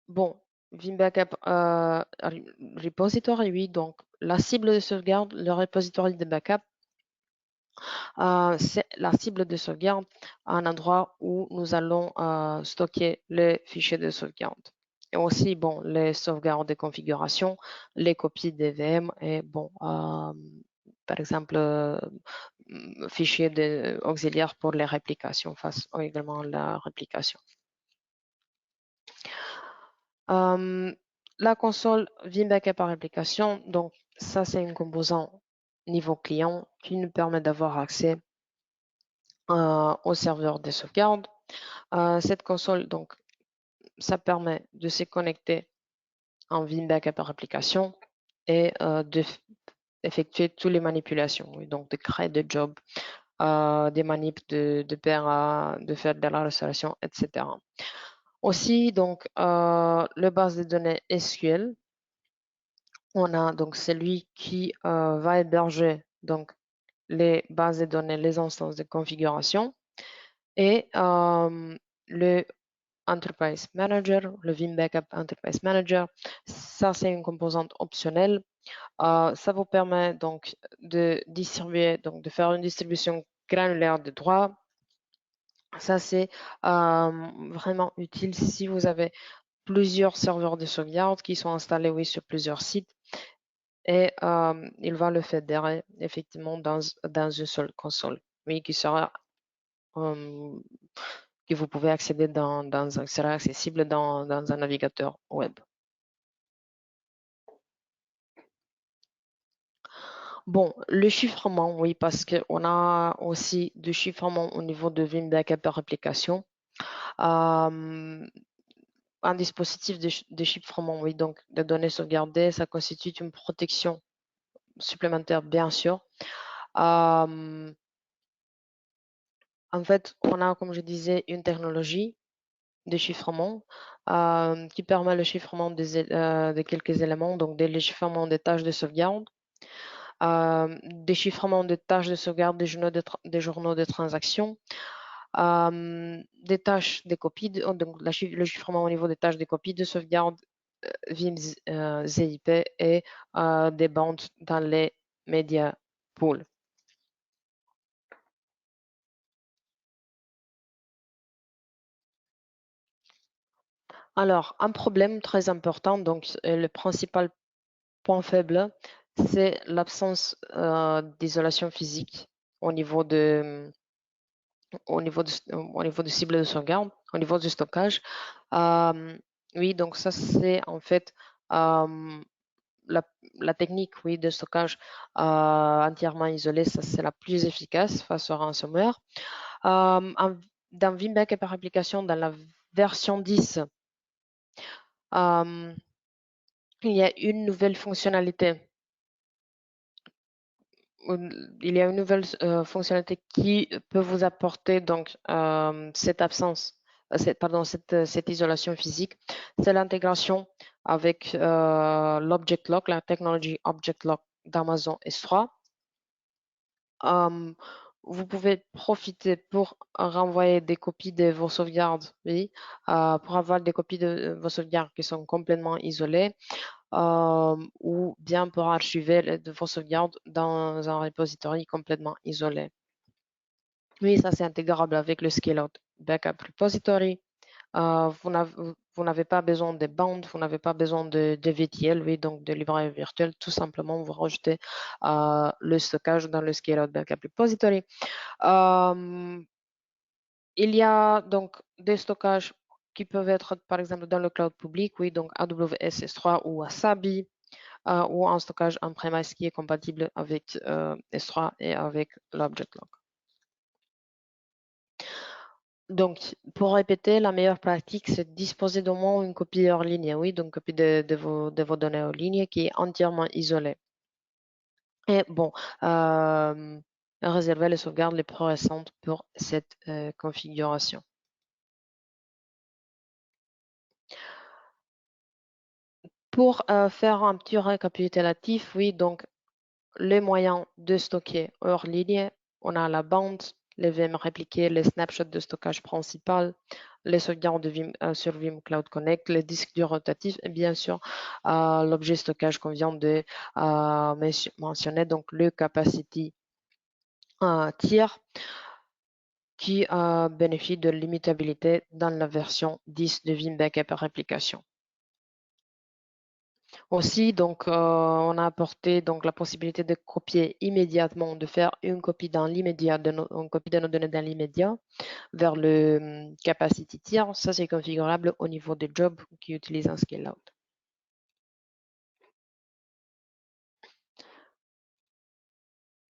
bon, Vim Backup Repository, oui, donc la cible de sauvegarde, le repository de backup, c'est la cible de sauvegarde, un endroit où nous allons stocker les fichiers de sauvegarde. Et aussi, bon, les sauvegardes de configuration, les copies des VM et, bon, par exemple, fichiers auxiliaires pour les réplications, face également la réplication. La console Vim Backup par application, donc ça c'est un composant niveau client qui nous permet d'avoir accès au serveur de sauvegarde. Cette console, donc, ça permet de se connecter en Vim Backup par application et effectuer toutes les manipulations, oui, donc de créer des jobs, des manips de pair de faire de la restauration, etc. Aussi, donc, le base de données SQL, on a donc celui qui va héberger donc les bases de données, les instances de configuration et le Enterprise Manager, le Vim Backup Enterprise Manager. Ça, c'est une composante optionnelle. Ça vous permet donc de distribuer, donc de faire une distribution granulaire de droits. Ça, c'est vraiment utile si vous avez plusieurs serveurs de sauvegarde qui sont installés, oui, sur plusieurs sites. Et il va le fédérer effectivement dans une seule console, oui, qui sera que vous pouvez accéder sera accessible dans un navigateur web. Bon, le chiffrement, oui, parce qu'on a aussi du chiffrement au niveau de Vim Backup par application. Euh, un dispositif de chiffrement, oui, donc de données sauvegardées, ça constitue une protection supplémentaire, bien sûr. Euh, en fait, on a, comme je disais, une technologie de chiffrement qui permet le chiffrement de quelques éléments, donc des chiffrements des tâches de sauvegarde, déchiffrement des tâches de sauvegarde des journaux de transaction, des tâches des copies, donc le chiffrement au niveau des tâches des copies de sauvegarde Vim ZIP et des bandes dans les médias pools. Alors, un problème très important, donc le principal point faible, c'est l'absence d'isolation physique au niveau de, au niveau de cible de sauvegarde, au niveau du stockage. Euh, oui, donc ça, c'est en fait euh, la, la technique, oui, de stockage entièrement isolé, ça c'est la plus efficace face au ransomware. Dans Vim Backup par application, dans la version 10, il y a une nouvelle fonctionnalité. Il y a une nouvelle fonctionnalité qui peut vous apporter donc cette absence, cette isolation physique. C'est l'intégration avec l'Object Lock, la technologie Object Lock d'Amazon S3. Euh, vous pouvez profiter pour renvoyer des copies de vos sauvegardes, oui, pour avoir des copies de vos sauvegardes qui sont complètement isolées ou bien pour archiver de vos sauvegardes dans un repository complètement isolé. Oui, ça c'est intégrable avec le Scale-out Backup Repository. Vous n'avez pas besoin de bandes, vous n'avez pas besoin de VTL, oui, donc de livret virtuel. Tout simplement, vous rajoutez le stockage dans le Scale-out Backup Repository. Il y a donc des stockages qui peuvent être, par exemple, dans le cloud public, oui, donc AWS S3 ou Wasabi, ou un stockage on-premise qui est compatible avec S3 et avec l'Object Lock. Donc, pour répéter, la meilleure pratique, c'est de disposer d'au moins une copie hors ligne, oui, donc copie de vos données hors ligne qui est entièrement isolée. Et bon, réserver les sauvegardes les plus récentes pour cette configuration. Pour faire un petit récapitulatif, oui, donc les moyens de stocker hors ligne, on a la bande, les VM répliqués, les snapshots de stockage principal, les sauvegardes sur Vim Cloud Connect, les disques durs rotatifs et bien sûr l'objet stockage qu'on vient de mentionner, donc le capacity tier qui bénéficie de l'immutabilité dans la version 10 de Vim Backup Application. Aussi, donc, on a apporté donc la possibilité de copier immédiatement, de faire une copie dans l'immédiat, une copie de nos données dans l'immédiat vers le capacity tier. Ça, c'est configurable au niveau des jobs qui utilisent un scale-out.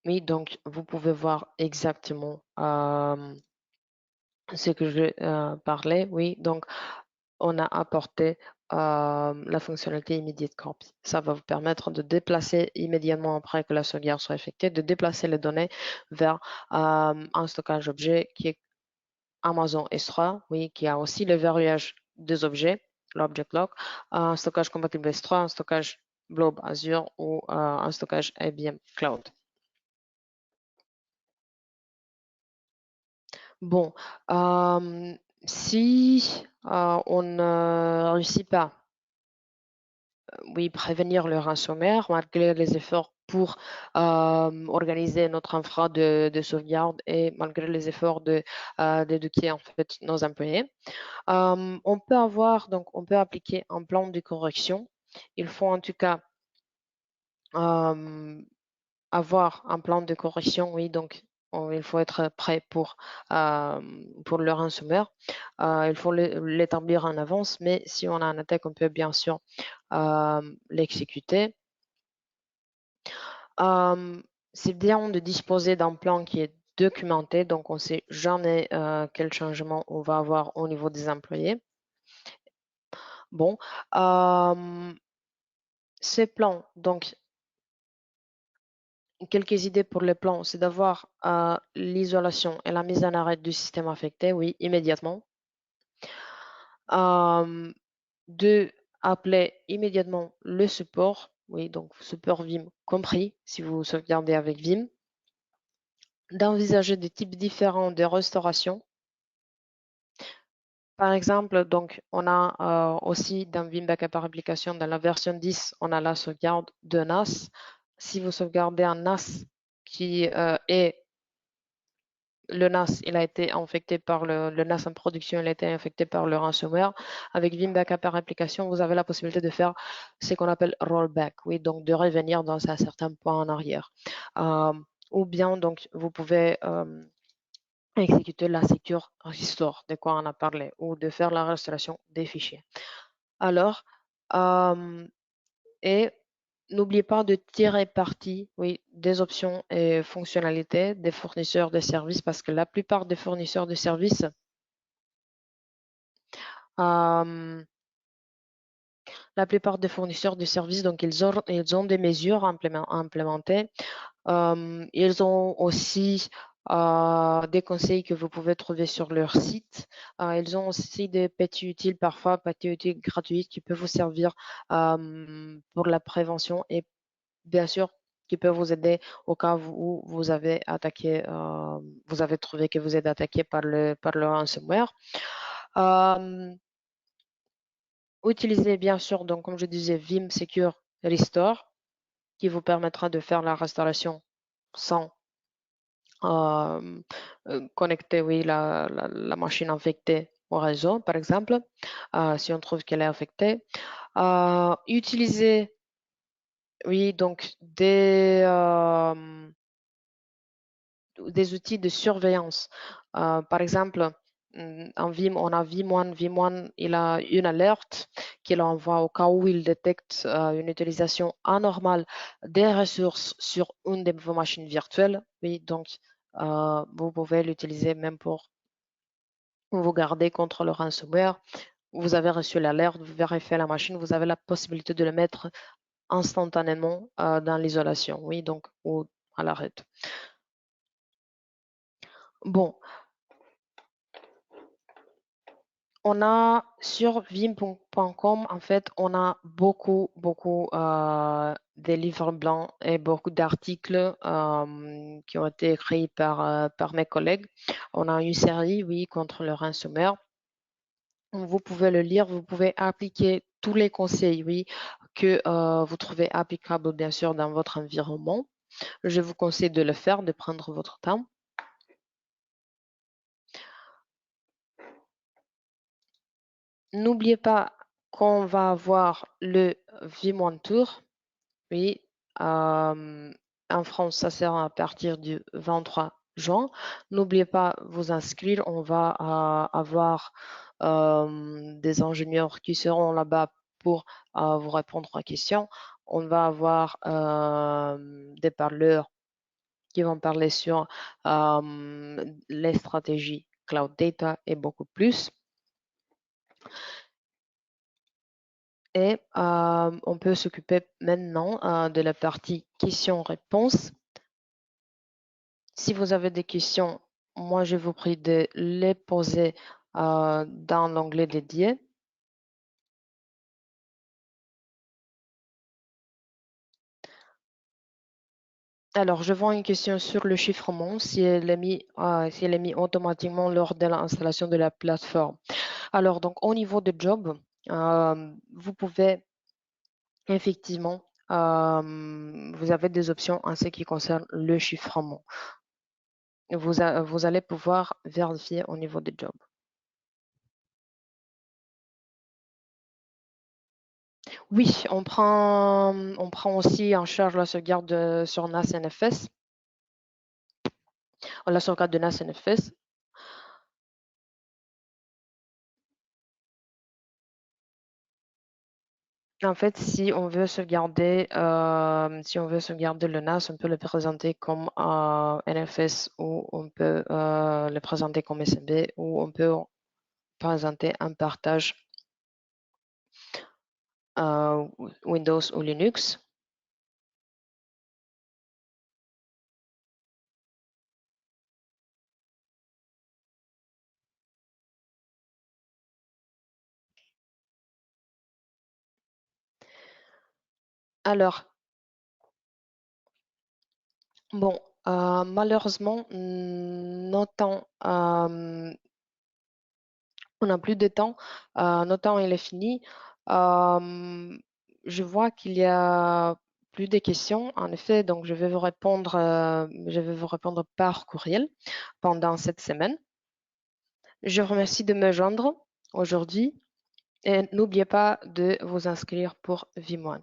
Oui, donc, vous pouvez voir exactement ce que je parlais. Oui, donc, on a apporté la fonctionnalité Immediate Copy. Ça va vous permettre de déplacer immédiatement après que la sauvegarde soit effectuée, de déplacer les données vers un stockage objet qui est Amazon S3, oui, qui a aussi le verrouillage des objets, l'Object Lock, un stockage compatible S3, un stockage Blob Azure ou un stockage IBM Cloud. Bon, si on ne réussit pas, oui, prévenir le ransomware, malgré les efforts pour organiser notre infra de sauvegarde et malgré les efforts d'éduquer en fait nos employés, on peut avoir, donc on peut appliquer un plan de correction. Il faut en tout cas euh, avoir un plan de correction, oui, donc il faut être prêt pour le ransomware. Il faut l'établir en avance, mais si on a un attaque, on peut bien sûr l'exécuter. C'est bien de disposer d'un plan qui est documenté, donc on ne sait jamais quel changement on va avoir au niveau des employés. Bon, ces plans, donc quelques idées pour les plans, c'est d'avoir l'isolation et la mise en arrêt du système affecté, oui, immédiatement. De appeler immédiatement le support, oui, donc support Vim compris, si vous sauvegardez avec Vim. D'envisager des types différents de restauration. Par exemple, donc, on a aussi dans Vim Backup par application, dans la version 10, on a la sauvegarde de NAS. Si vous sauvegardez un NAS qui est le NAS, il a été infecté par le NAS en production, il a été infecté par le ransomware. Avec Vim Backup par application, vous avez la possibilité de faire ce qu'on appelle rollback, oui, donc de revenir dans un certain point en arrière. Ou bien, donc, vous pouvez exécuter la secure restore, de quoi on a parlé, ou de faire la restauration des fichiers. Alors, et n'oubliez pas de tirer parti, oui, des options et fonctionnalités des fournisseurs de services parce que la plupart des fournisseurs de services la plupart des fournisseurs de services, donc ils ont des mesures implémentées. Ils ont aussi des conseils que vous pouvez trouver sur leur site. Ils ont aussi des petits utiles, parfois petits utiles gratuits qui peuvent vous servir pour la prévention et bien sûr qui peuvent vous aider au cas où vous avez attaqué, vous avez trouvé que vous êtes attaqué par le ransomware. Utilisez bien sûr, donc comme je disais, Vim Secure Restore qui vous permettra de faire la restauration sans connecter oui, la machine infectée au réseau, par exemple, si on trouve qu'elle est infectée. Utilisez, oui, donc des outils de surveillance. Par exemple, en Vim, on a Vim1. Vim1, il a une alerte qu'il envoie au cas où il détecte une utilisation anormale des ressources sur une de vos machines virtuelles. Oui, donc vous pouvez l'utiliser même pour vous garder contre le ransomware. Vous avez reçu l'alerte, vous vérifiez la machine, vous avez la possibilité de le mettre instantanément dans l'isolation. Oui, donc ou à l'arrêt. Bon, on a sur vim.com, en fait, on a beaucoup des livres blancs et beaucoup d'articles qui ont été écrits par mes collègues. On a une série, oui, contre le ransomware. Vous pouvez le lire, vous pouvez appliquer tous les conseils, oui, que vous trouvez applicables, bien sûr, dans votre environnement. Je vous conseille de le faire, de prendre votre temps. N'oubliez pas qu'on va avoir le Vim Tour. Oui, en France, ça sera à partir du 23 juin. N'oubliez pas de vous inscrire. On va avoir des ingénieurs qui seront là-bas pour vous répondre aux questions. On va avoir des parleurs qui vont parler sur les stratégies cloud data et beaucoup plus. Et on peut s'occuper maintenant de la partie questions-réponses. Si vous avez des questions, moi je vous prie de les poser dans l'onglet dédié. Alors, je vois une question sur le chiffrement, si elle est mise automatiquement lors de l'installation de la plateforme. Alors, donc, au niveau de job, vous pouvez effectivement, vous avez des options en ce qui concerne le chiffrement. Vous allez pouvoir vérifier au niveau des jobs. Oui, on prend aussi en charge la sauvegarde sur NAS NFS, la sauvegarde de NAS NFS. En fait, si on veut sauvegarder le NAS, on peut le présenter comme NFS ou on peut le présenter comme SMB ou on peut présenter un partage Windows ou Linux. Alors, bon, malheureusement, notre temps, on n'a plus de temps, notre temps il est fini. Euh, je vois qu'il y a plus de questions, en effet, donc je vais vous répondre par courriel pendant cette semaine. Je vous remercie de me joindre aujourd'hui et n'oubliez pas de vous inscrire pour Vimoine.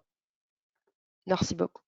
Merci beaucoup.